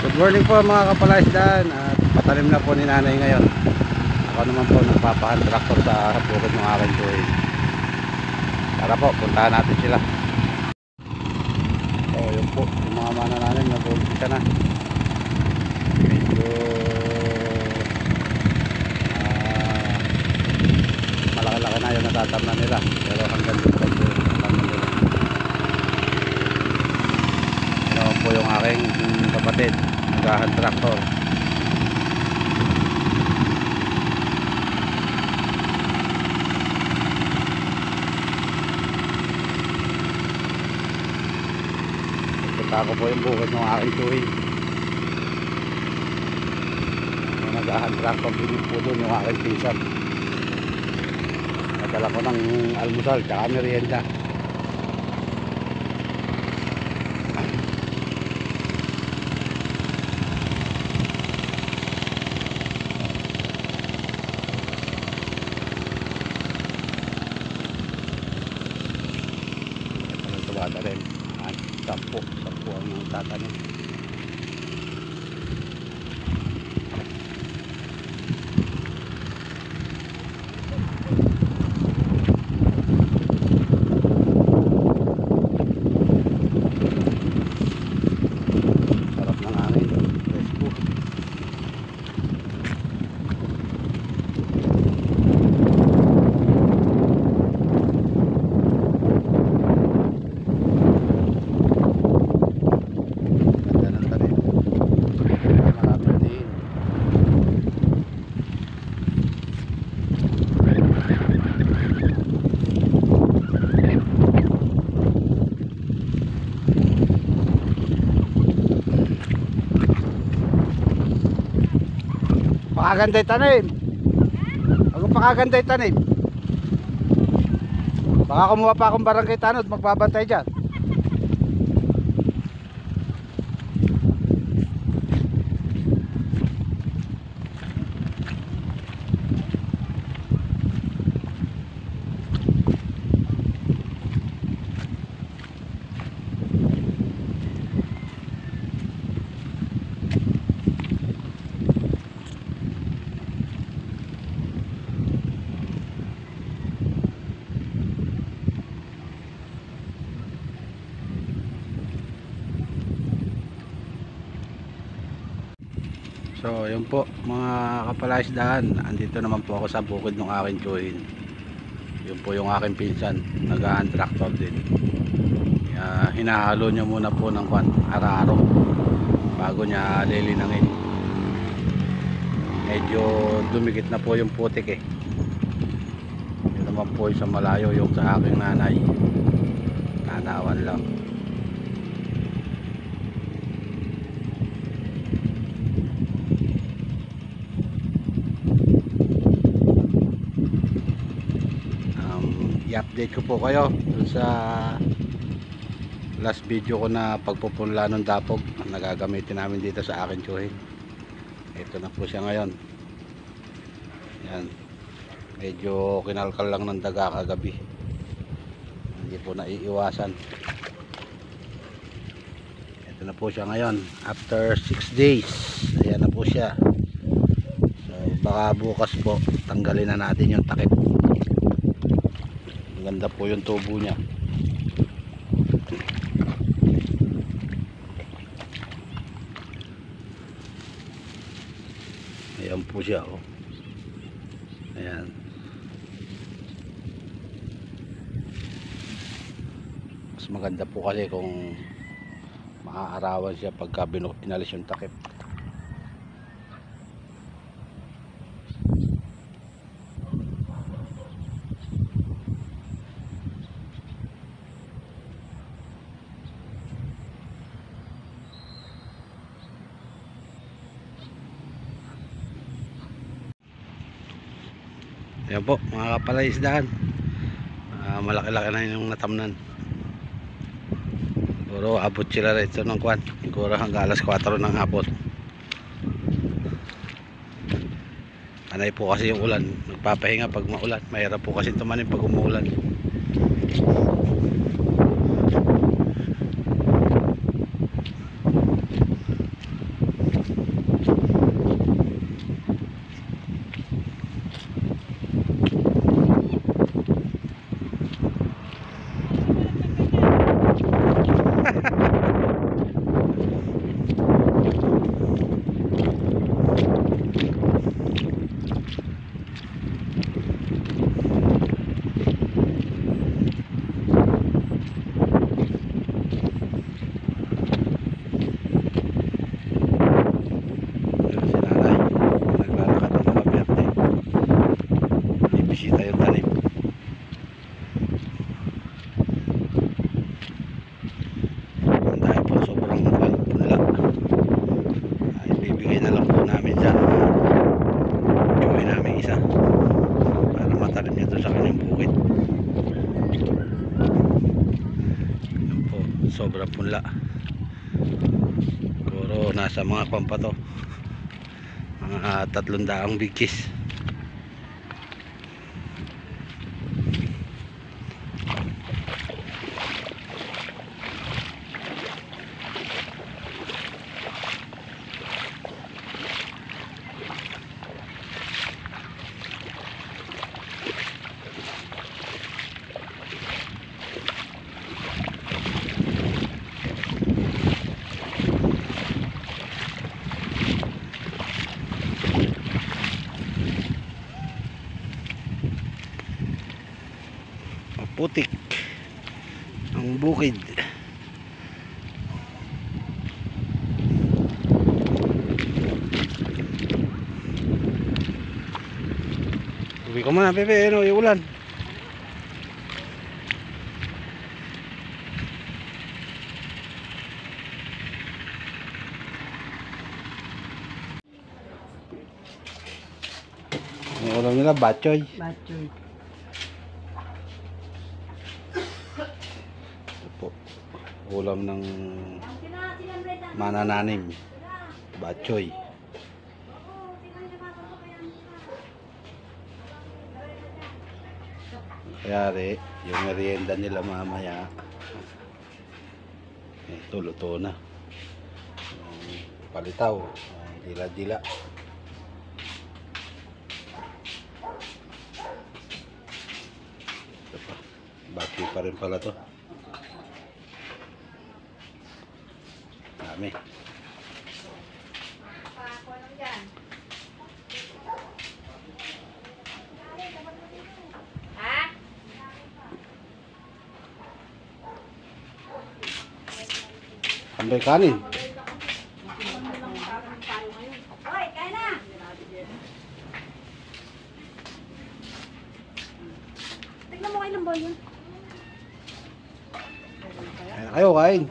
Good morning po mga kapalaisdaan. At patalim na po ni nanay ngayon. Ako naman po nagpapahan traktor sa bukid ng aking tuwing. Tara po, puntahan natin sila. So yun po, yung mga manananim nag-uumpisa na. Medyo malaki-laki na yung natatamnan nila. Pero hanggang dito po yung natatamnan nila. Ano po yung aking kapatid, nagahan traktor. Punta ko po yung bukid ng aking tuwing. Nagahan traktor din po doon yung aking pinsan. Nadala ko ng almusal tsaka merienda. Ito rin. Sampo ang tatanim. Sarap ng hangin, presko. Pakaganday tanim. Ako pakaganday tanim. Baka kumuha pa akong barangay tanod, magbabantay dyan. So yun po mga kapalaisdaan, andito naman po ako sa bukid ng aking tsuhin. Yun po yung aking pinsan, nagahan traktor din. Hinahalo niya muna po ng araro bago niya lilinangin. Medyo dumikit na po yung putik eh. Yun naman po yung sa malayo, yung sa aking nanay, tanawan lang. I-update ko po kayo dun sa last video ko na pagpupunla ng dapog na nagagamitin namin dito sa akin tsuhin. Ito na po siya ngayon. Yan. Medyo kinalkal lang ng daga kagabi. Hindi po naiiwasan. Ito na po siya ngayon. After 6 days. Ayan na po siya. So baka bukas po tanggalin na natin yung takip. Ganda po yung tubo niya. Ayan po siya oh. Ayan. Mas maganda po kasi kung maaarawan siya pagka inalis yung takip. Ayan po mga kapalaisdaan, malaki-laki na yung natamnan. Siguro abot sila rito ng kwan, siguro hanggang alas 4 ng hapon. Anay po kasi yung ulan, nagpapahinga pag maulan, mahirap po kasi tumanim pag umuulan. punla. Siguro nasa mga pampa to, mga 300 bigkis. Putik ang bukid. Uwi ko muna, Pepe, ano, yung ulan. Yung ulam nila, batchoy. Batchoy. Po, ulam ng manananim, batchoy. Kaya yung merienda nila mamaya, ito luto na. Palitaw, dila-dila. Batchoy pa rin pala to. Dami. Ambay kanin. Hoy, kaya na! Tignan mo kayo ng boy yun. Kaya kayo, kain.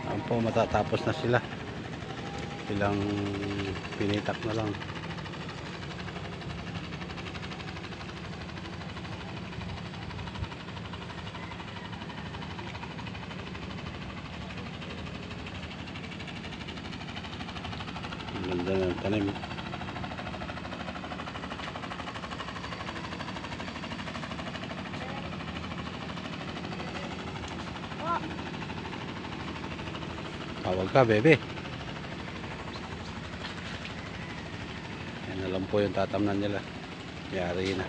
Ayan po, matatapos na sila. Ilang pinitak na lang. Ang ganda ng tanim. Tawag ka, bebe. Yan na lang po yung tatamnan nila. Yari na.